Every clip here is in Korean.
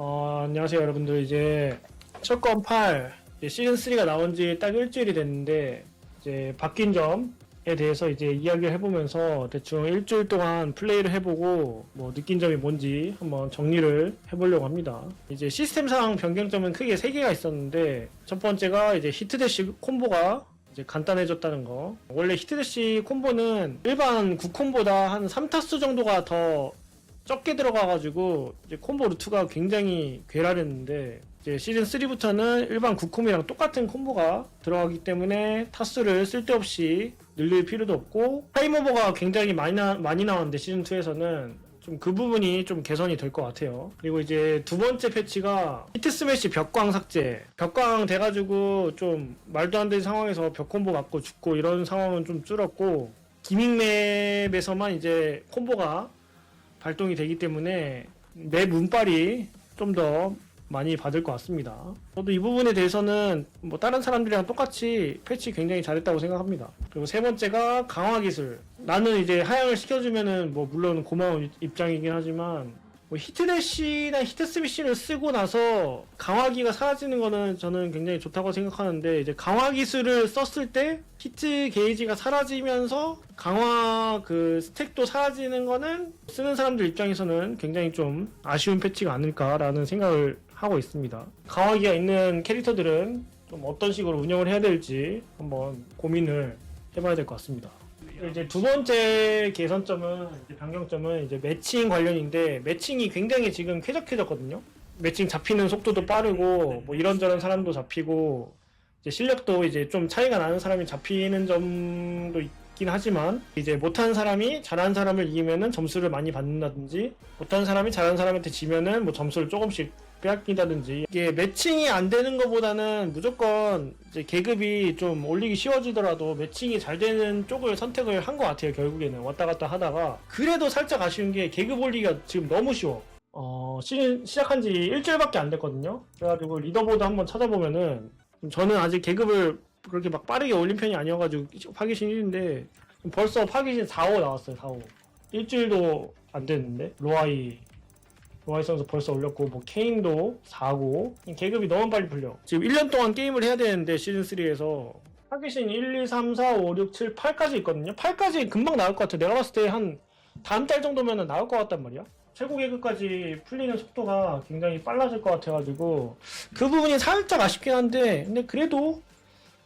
안녕하세요 여러분들. 이제 철권 8 시즌3가 나온 지 딱 일주일이 됐는데, 이제 바뀐 점에 대해서 이제 이야기를 해보면서 대충 일주일 동안 플레이를 해보고 뭐 느낀 점이 뭔지 한번 정리를 해보려고 합니다. 이제 시스템상 변경점은 크게 3개가 있었는데, 첫 번째가 이제 히트대시 콤보가 이제 간단해졌다는 거. 원래 히트대시 콤보는 일반 9콤보다 한 3타수 정도가 더 적게 들어가가지고 이제 콤보 루트가 굉장히 괴랄했는데, 이제 시즌 3부터는 일반 9콤이랑 똑같은 콤보가 들어가기 때문에 타수를 쓸데없이 늘릴 필요도 없고, 타임오버가 굉장히 많이 나왔는데 시즌 2에서는 좀 그 부분이 좀 개선이 될 것 같아요. 그리고 이제 두 번째 패치가 히트 스매시 벽광 삭제. 벽광 돼가지고 좀 말도 안 되는 상황에서 벽 콤보 맞고 죽고 이런 상황은 좀 줄었고, 기믹맵에서만 이제 콤보가 발동이 되기 때문에 맵 운빨이 좀 더 많이 받을 것 같습니다. 저도 이 부분에 대해서는 뭐 다른 사람들이랑 똑같이 패치 굉장히 잘했다고 생각합니다. 그리고 세 번째가 강화 기술. 나는 이제 하향을 시켜주면은 뭐 물론 고마운 입장이긴 하지만, 뭐 히트대시나 히트스미시를 쓰고 나서 강화기가 사라지는 거는 저는 굉장히 좋다고 생각하는데, 이제 강화 기술을 썼을 때 히트 게이지가 사라지면서 강화 그 스택도 사라지는 거는 쓰는 사람들 입장에서는 굉장히 좀 아쉬운 패치가 아닐까라는 생각을 하고 있습니다. 강화기가 있는 캐릭터들은 좀 어떤 식으로 운영을 해야 될지 한번 고민을 해봐야 될 것 같습니다. 이제 두 번째 개선점은, 이제 변경점은 이제 매칭 관련인데, 매칭이 굉장히 지금 쾌적해졌거든요. 매칭 잡히는 속도도 빠르고, 뭐 이런저런 사람도 잡히고, 이제 실력도 이제 좀 차이가 나는 사람이 잡히는 점도 있긴 하지만, 이제 못하는 사람이 잘하는 사람을 이기면은 점수를 많이 받는다든지, 못하는 사람이 잘하는 사람한테 지면은 뭐 점수를 조금씩 빼앗긴다든지, 이게 매칭이 안 되는 것보다는 무조건 이제 계급이 좀 올리기 쉬워지더라도 매칭이 잘 되는 쪽을 선택을 한 것 같아요. 결국에는 왔다 갔다 하다가. 그래도 살짝 아쉬운 게 계급 올리기가 지금 너무 쉬워. 시즌 시작한 지 일주일밖에 안 됐거든요. 그래가지고 리더보드 한번 찾아보면은, 저는 아직 계급을 그렇게 막 빠르게 올린 편이 아니어가지고 파기신 1인데 벌써 파기신 4호 나왔어요. 4호. 일주일도 안 됐는데. 로아이 선수 벌써 올렸고, 뭐 케인도 4고. 계급이 너무 빨리 풀려. 지금 1년 동안 게임을 해야 되는데 시즌3에서 파기신 1, 2, 3, 4, 5, 6, 7, 8까지 있거든요. 8까지 금방 나올 것 같아. 내가 봤을 때 한 다음 달 정도면 나올 것 같단 말이야. 최고 계급까지 풀리는 속도가 굉장히 빨라질 것 같아가지고 그 부분이 살짝 아쉽긴 한데, 근데 그래도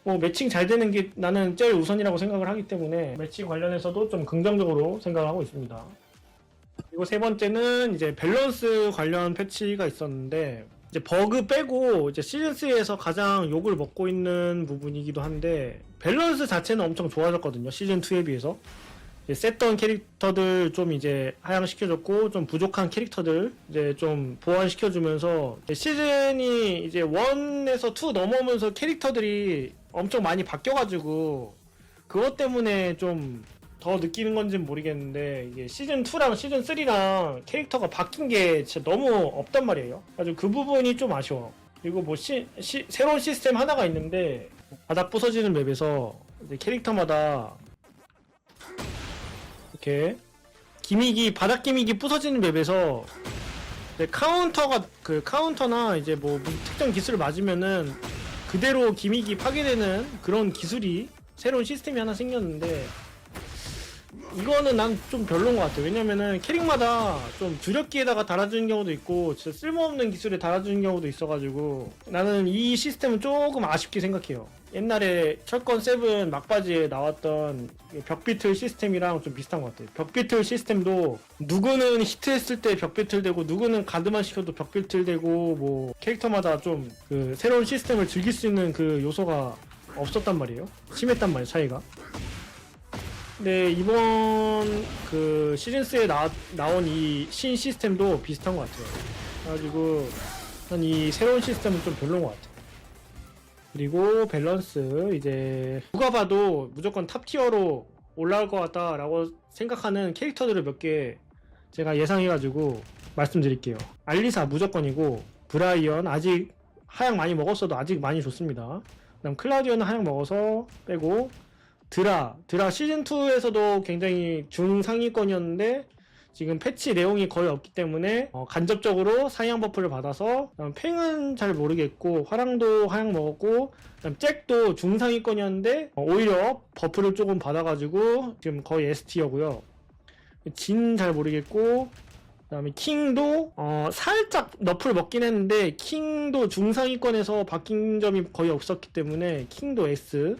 뭐 매칭 잘 되는 게 나는 제일 우선이라고 생각을 하기 때문에 매칭 관련해서도 좀 긍정적으로 생각하고 있습니다. 그리고 세 번째는 이제 밸런스 관련 패치가 있었는데, 이제 버그 빼고 이제 시즌3에서 가장 욕을 먹고 있는 부분이기도 한데, 밸런스 자체는 엄청 좋아졌거든요. 시즌2에 비해서. 셌던 캐릭터들 좀 이제 하향시켜줬고, 좀 부족한 캐릭터들 이제 좀 보완시켜주면서, 시즌이 이제 1에서 2 넘어오면서 캐릭터들이 엄청 많이 바뀌어가지고 그것 때문에 좀 더 느끼는 건지는 모르겠는데, 이게 시즌2랑 시즌3랑 캐릭터가 바뀐 게 진짜 너무 없단 말이에요. 아주 그 부분이 좀 아쉬워. 그리고 뭐 새로운 시스템 하나가 있는데, 바닥 부서지는 맵에서 이제 캐릭터마다 이렇게 바닥 기믹이 부서지는 맵에서 카운터나 이제 뭐 특정 기술을 맞으면은 그대로 기믹이 파괴되는 그런 기술이, 새로운 시스템이 하나 생겼는데, 이거는 난 좀 별로인 것 같아. 왜냐면은 캐릭마다 좀 주력기에다가 달아주는 경우도 있고 진짜 쓸모없는 기술에 달아주는 경우도 있어가지고, 나는 이 시스템은 조금 아쉽게 생각해요. 옛날에 철권 7 막바지에 나왔던 벽비틀 시스템이랑 좀 비슷한 것 같아요. 벽비틀 시스템도 누구는 히트했을 때 벽비틀 되고, 누구는 가드만 시켜도 벽비틀 되고, 뭐 캐릭터마다 좀 그 새로운 시스템을 즐길 수 있는 그 요소가 없었단 말이에요. 심했단 말이에요, 차이가. 네, 이번 그 시즌3에 나온 이 신 시스템도 비슷한 것 같아요. 그래가지고 난 이 새로운 시스템은 좀 별로인 것 같아요. 그리고 밸런스, 이제 누가 봐도 무조건 탑티어로 올라올 것 같다라고 생각하는 캐릭터들을 몇 개 제가 예상해가지고 말씀드릴게요. 알리사 무조건이고, 브라이언 아직 하향 많이 먹었어도 아직 많이 좋습니다. 그다음 클라우디오는 하향 먹어서 빼고, 드라 시즌2에서도 굉장히 중상위권이었는데 지금 패치 내용이 거의 없기 때문에 간접적으로 사양 버프를 받아서 팽은 잘 모르겠고 화랑도 하향 먹었고 잭도 중상위권이었는데 오히려 버프를 조금 받아가지고 지금 거의 S티어고요. 진 잘 모르겠고 그 다음에 킹도 살짝 너프를 먹긴 했는데 킹도 중상위권에서 바뀐 점이 거의 없었기 때문에 킹도 S.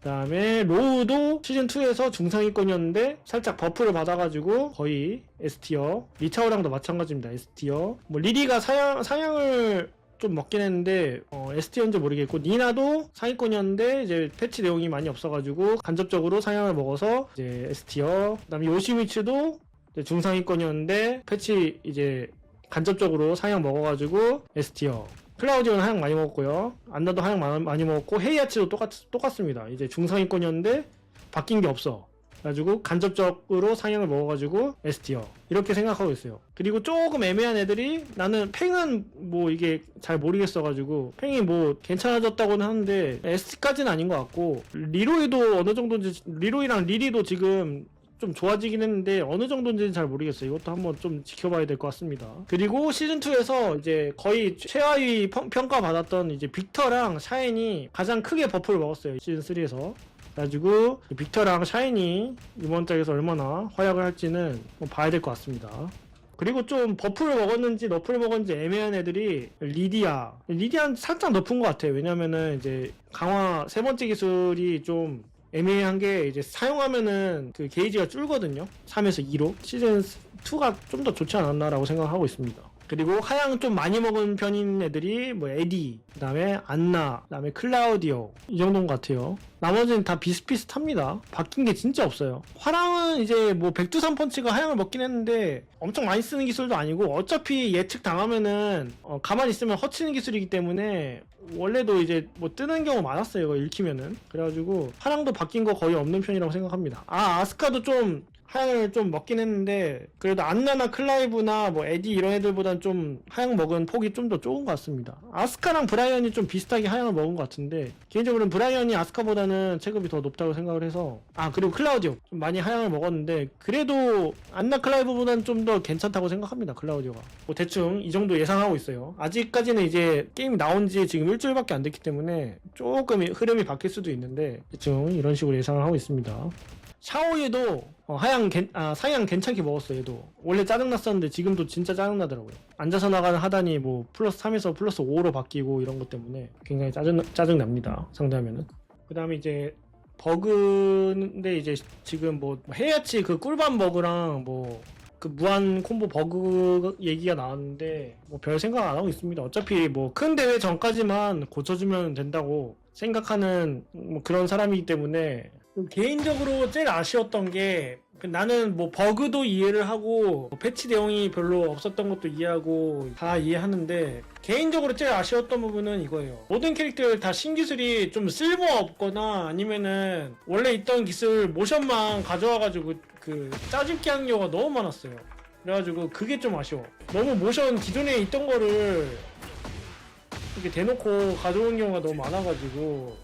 그 다음에 로우도 시즌2에서 중상위권이었는데 살짝 버프를 받아가지고 거의 S티어. 리차오랑도 마찬가지입니다. S티어. 뭐 리리가 사양을 좀 먹긴 했는데 S티어인지 모르겠고 니나도 상위권이었는데 이제 패치 내용이 많이 없어가지고 간접적으로 사양을 먹어서 이제 S티어. 그 다음에 요시미츠도 중상위권이었는데 패치 이제 간접적으로 사양 먹어가지고 S티어. 클라우디오는 하향 많이 먹었고요. 안나도 하향 많이 먹었고 헤이아치도 똑같습니다. 이제 중상위권이었는데 바뀐 게 없어. 그래가지고 간접적으로 상향을 먹어가지고 S티어 이렇게 생각하고 있어요. 그리고 조금 애매한 애들이 나는 팽은 뭐 이게 잘 모르겠어가지고 팽이 뭐 괜찮아졌다고는 하는데 S까지는 아닌 것 같고 리로이도 어느 정도인지 리로이랑 리리도 지금 좀 좋아지긴 했는데 어느 정도인지는 잘 모르겠어요. 이것도 한번 좀 지켜봐야 될 것 같습니다. 그리고 시즌2에서 이제 거의 최하위 평가받았던 이제 빅터랑 샤인이 가장 크게 버프를 먹었어요. 시즌3에서. 그래가지고 빅터랑 샤인이 이번 작에서 얼마나 활약을 할지는 봐야 될 것 같습니다. 그리고 좀 버프를 먹었는지 너프를 먹었는지 애매한 애들이 리디아는 살짝 높은 것 같아요. 왜냐면은 이제 강화 세 번째 기술이 좀 애매한 게 이제 사용하면은 그 게이지가 줄거든요. 3에서 2로 시즌 2가 좀 더 좋지 않았나라고 생각하고 있습니다. 그리고 하향 좀 많이 먹은 편인 애들이 뭐 에디, 그 다음에 안나, 그 다음에 클라우디오 이 정도인 것 같아요. 나머지는 다 비슷비슷합니다. 바뀐 게 진짜 없어요. 화랑은 이제 뭐 백두산 펀치가 하향을 먹긴 했는데 엄청 많이 쓰는 기술도 아니고 어차피 예측 당하면은 가만히 있으면 허치는 기술이기 때문에 원래도 이제 뭐 뜨는 경우 많았어요. 이거 읽히면은. 그래가지고 화랑도 바뀐 거 거의 없는 편이라고 생각합니다. 아스카도 좀 하향을 좀 먹긴 했는데 그래도 안나나 클라이브나 뭐 에디 이런 애들보단 좀 하향 먹은 폭이 좀 더 좁은 것 같습니다. 아스카랑 브라이언이 좀 비슷하게 하향을 먹은 것 같은데 개인적으로는 브라이언이 아스카보다는 체급이 더 높다고 생각을 해서 그리고 클라우디오 좀 많이 하향을 먹었는데 그래도 안나 클라이브보다는 좀 더 괜찮다고 생각합니다. 클라우디오가 뭐 대충 이 정도 예상하고 있어요. 아직까지는 이제 게임이 나온 지 지금 일주일밖에 안 됐기 때문에 조금 흐름이 바뀔 수도 있는데 대충 이런 식으로 예상을 하고 있습니다. 샤오유도 사양 괜찮게 먹었어요. 얘도 원래 짜증났었는데 지금도 진짜 짜증나더라고요. 앉아서 나가는 하단이 뭐 플러스 3에서 플러스 5로 바뀌고 이런 것 때문에 굉장히 짜증납니다. 상대하면은. 그 다음에 이제 버그인데 이제 지금 뭐 헤야치 그 꿀밤 버그랑 뭐 그 무한 콤보 버그 얘기가 나왔는데 뭐 별 생각 안 하고 있습니다. 어차피 뭐 큰 대회 전까지만 고쳐주면 된다고 생각하는 뭐 그런 사람이기 때문에 개인적으로 제일 아쉬웠던 게 나는 뭐 버그도 이해를 하고 패치 내용이 별로 없었던 것도 이해하고 다 이해하는데 개인적으로 제일 아쉬웠던 부분은 이거예요. 모든 캐릭터들 다 신기술이 좀 쓸모 없거나 아니면은 원래 있던 기술 모션만 가져와가지고 그 짜집기 하는 경우가 너무 많았어요. 그래가지고 그게 좀 아쉬워. 너무 모션 기존에 있던 거를 이렇게 대놓고 가져오는 경우가 너무 많아가지고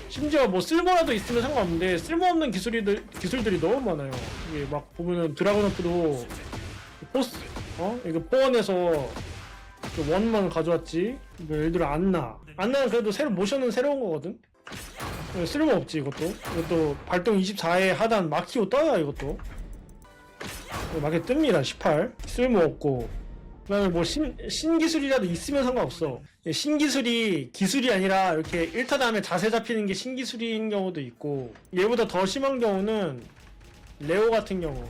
심지어 뭐 쓸모라도 있으면 상관없는데 쓸모없는 기술들이 너무 많아요. 이게 막 보면은 드라곤어프도 포스 이거 포원에서 그 원만 가져왔지. 뭐 예를 들어 안나는 그래도 모션은 새로운 거거든. 쓸모 없지 이것도 발동 24에 하단 마키오 떠요. 이것도 마키 뜹니다. 18 쓸모 없고 그다음에 뭐 신기술이라도 있으면 상관없어. 신기술이 기술이 아니라 이렇게 1타 다음에 자세 잡히는 게 신기술인 경우도 있고 얘보다 더 심한 경우는 레오 같은 경우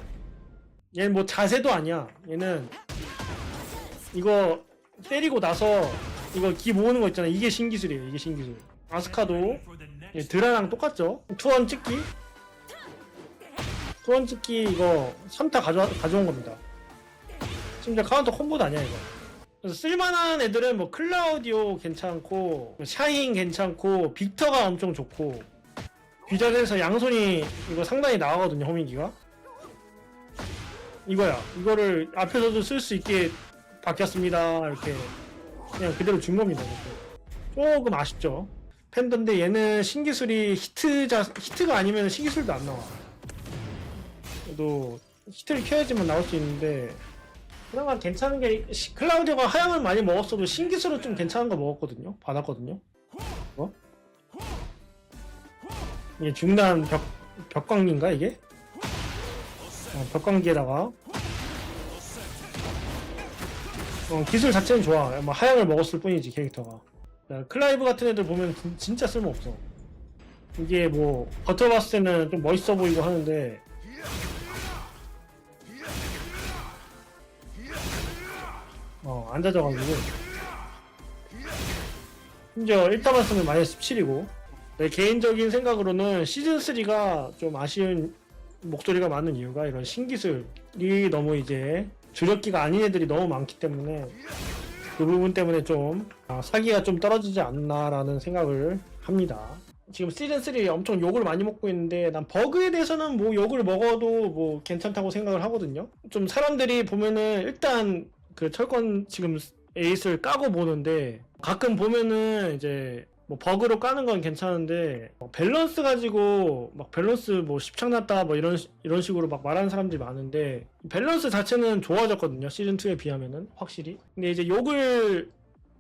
얘는 뭐 자세도 아니야. 얘는 이거 때리고 나서 이거 기 모으는 거 있잖아. 이게 신기술이에요. 이게 신기술. 아스카도 드라랑 똑같죠. 투원 찍기 이거 3타 가져온 겁니다. 심지어 카운터 콤보도 아니야 이거. 그래서 쓸만한 애들은 뭐 클라우디오 괜찮고 샤인 괜찮고 빅터가 엄청 좋고 비전에서 양손이 이거 상당히 나가거든요. 호밍기가 이거야. 이거를 앞에서도 쓸 수 있게 바뀌었습니다. 이렇게 그냥 그대로 준 겁니다. 이렇게. 조금 아쉽죠. 팬던데 얘는 신기술이 히트가 아니면 신기술도 안 나와. 그래도 히트를 켜야지만 나올 수 있는데 그나마 괜찮은 게 클라우디오가 하향을 많이 먹었어도 신기술은 좀 괜찮은 거 먹었거든요. 받았거든요. 뭐? 이게 중단 벽광기인가 이게? 벽광기에다가 기술 자체는 좋아. 뭐 하향을 먹었을 뿐이지 캐릭터가. 클라이브 같은 애들 보면 진짜 쓸모없어. 이게 뭐 버텨봤을 때는 좀 멋있어 보이고 하는데 안 젖어가지고 심지어 1다만 쓰면 마이너스 17이고 내 개인적인 생각으로는 시즌3가 좀 아쉬운 목소리가 많은 이유가 이런 신기술이 너무 이제 주력기가 아닌 애들이 너무 많기 때문에 그 부분 때문에 좀 사기가 좀 떨어지지 않나라는 생각을 합니다. 지금 시즌3 엄청 욕을 많이 먹고 있는데 난 버그에 대해서는 뭐 욕을 먹어도 뭐 괜찮다고 생각을 하거든요. 좀 사람들이 보면은 일단 그 철권 지금 에이스를 까고 보는데 가끔 보면은 이제 뭐 버그로 까는 건 괜찮은데 밸런스 가지고 막 밸런스 뭐 십창났다 뭐 이런 식으로 막 말하는 사람들이 많은데 밸런스 자체는 좋아졌거든요. 시즌2에 비하면은 확실히. 근데 이제 욕을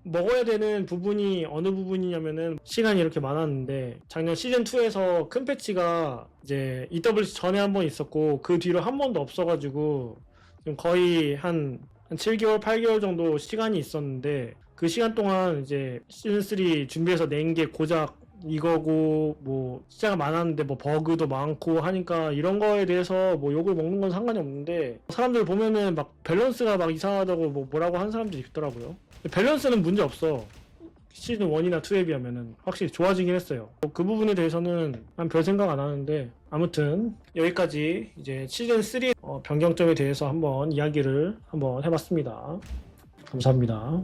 먹어야 되는 부분이 어느 부분이냐면은 시간이 이렇게 많았는데 작년 시즌2에서 큰 패치가 이제 EWC 전에 한 번 있었고 그 뒤로 한 번도 없어가지고 지금 거의 한 7개월, 8개월 정도 시간이 있었는데 그 시간 동안 이제 시즌3 준비해서 낸 게 고작 이거고 뭐 숫자가 많았는데 뭐 버그도 많고 하니까 이런 거에 대해서 뭐 욕을 먹는 건 상관이 없는데 사람들 보면은 막 밸런스가 막 이상하다고 뭐 뭐라고 하는 사람들이 있더라고요. 밸런스는 문제 없어. 시즌 1이나 2에 비하면은 확실히 좋아지긴 했어요. 그 부분에 대해서는 난 별 생각 안 하는데 아무튼 여기까지 이제 시즌 3 변경점에 대해서 한번 이야기를 한번 해봤습니다. 감사합니다.